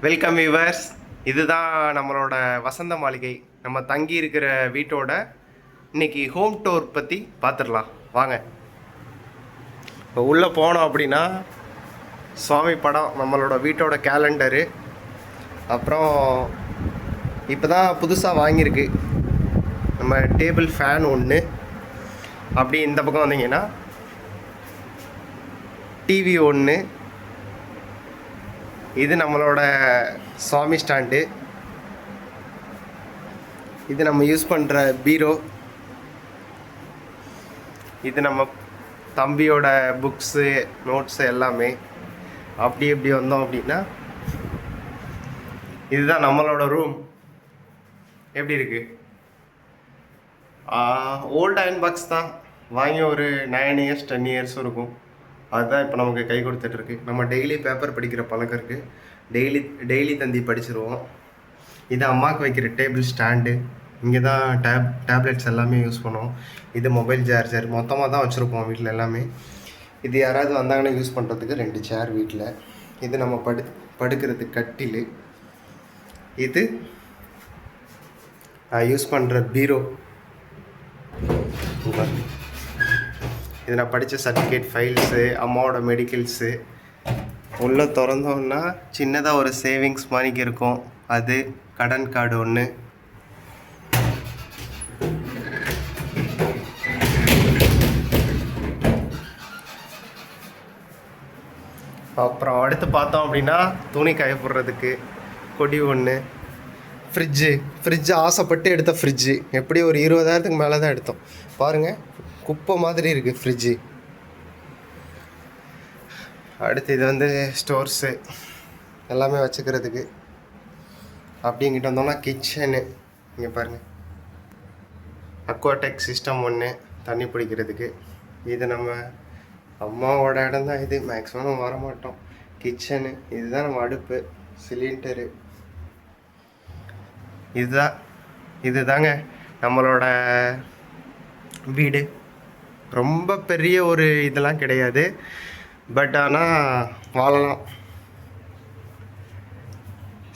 Welcome viewers. இதுதான் நம்மளோட வசந்த மாளிகை. நம்ம தங்கி இருக்கிற வீட்டோட இன்னைக்கு ஹோம் டூர் பற்றி பார்த்துடலாம் வாங்க. இப்போ உள்ளே போனோம் அப்படின்னா சுவாமி படம், நம்மளோட வீட்டோட கேலண்டரு, அப்புறம் இப்போ தான் புதுசாக வாங்கியிருக்கு நம்ம டேபிள் ஃபேன் ஒன்று. அப்படி இந்த பக்கம் வந்தீங்கன்னா டிவி ஒன்று. இது நம்மளோட சுவாமி ஸ்டாண்டு. இது நம்ம யூஸ் பண்ணுற பீரோ. இது நம்ம தம்பியோட புக்ஸு, நோட்ஸு எல்லாமே. அப்படி எப்படி வந்தோம் அப்படின்னா இதுதான் நம்மளோட ரூம். எப்படி இருக்கு? ஓல்டு அயன் பாக்ஸ் தான், வாங்கி ஒரு 9 இயர்ஸ் 10 இயர்ஸும் இருக்கும். அதுதான் இப்போ நமக்கு கை கொடுத்துட்ருக்கு. நம்ம டெய்லி பேப்பர் படிக்கிற பழக்கம் இருக்குது. டெய்லி தந்தி படிச்சிருவோம். இது அம்மாவுக்கு வைக்கிற டேபிள் ஸ்டாண்டு. இங்கே தான் டேப்லெட்ஸ் எல்லாமே யூஸ் பண்ணுவோம். இது மொபைல் சார்ஜர். மொத்தமாக தான் வச்சுருப்போம் வீட்டில் எல்லாமே. இது யாராவது வந்தாங்கன்னா யூஸ் பண்ணுறதுக்கு 2 சேர் வீட்டில். இது நம்ம படுக்கிறதுக்கு கட்டில். இது யூஸ் பண்ணுற பீரோ. இது நான் படித்த சர்டிஃபிகேட் ஃபைல்ஸு, அம்மாவோட மெடிக்கல்ஸு. உள்ளே திறந்தோன்னா சின்னதாக ஒரு சேவிங்ஸ் மாதிரிக்கு இருக்கும். அது கடன் கார்டு ஒன்று. அப்புறம் அடுத்து பார்த்தோம் அப்படின்னா துணி காய போடுறதுக்கு கொடி ஒன்று. ஃப்ரிட்ஜு ஆசைப்பட்டு எடுத்த ஃப்ரிட்ஜு. எப்படி ஒரு 20,000க்கு மேலே தான் எடுத்தோம். பாருங்கள், குப்பை மாதிரி இருக்குது ஃப்ரிட்ஜு. அடுத்து இது வந்து ஸ்டோர்ஸு எல்லாமே வச்சுக்கிறதுக்கு. அப்படிங்கிட்டு வந்தோம்னா கிச்சனு. இங்கே பாருங்கள், அக்வாடெக் சிஸ்டம் ஒன்று தண்ணி பிடிக்கிறதுக்கு. இது நம்ம அம்மாவோட இடம் தான். இது மேக்ஸிமம் நம்ம வரமாட்டோம். கிச்சனு. இதுதான் நம்ம அடுப்பு, சிலிண்டரு. இதுதாங்க நம்மளோட வீடு. ரொம்ப பெரிய ஒரு இதெல்லாம் கிடையாது, பட் ஆனால் வாழலாம்.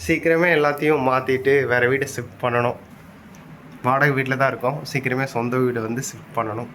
சீக்கிரமே எல்லாத்தையும் மாற்றிட்டு வேறு வீடு ஷிஃப்ட் பண்ணணும். வாடகை வீட்டில் தான் இருக்கோம். சீக்கிரமே சொந்த வீடு வந்து ஷிஃப்ட் பண்ணணும்.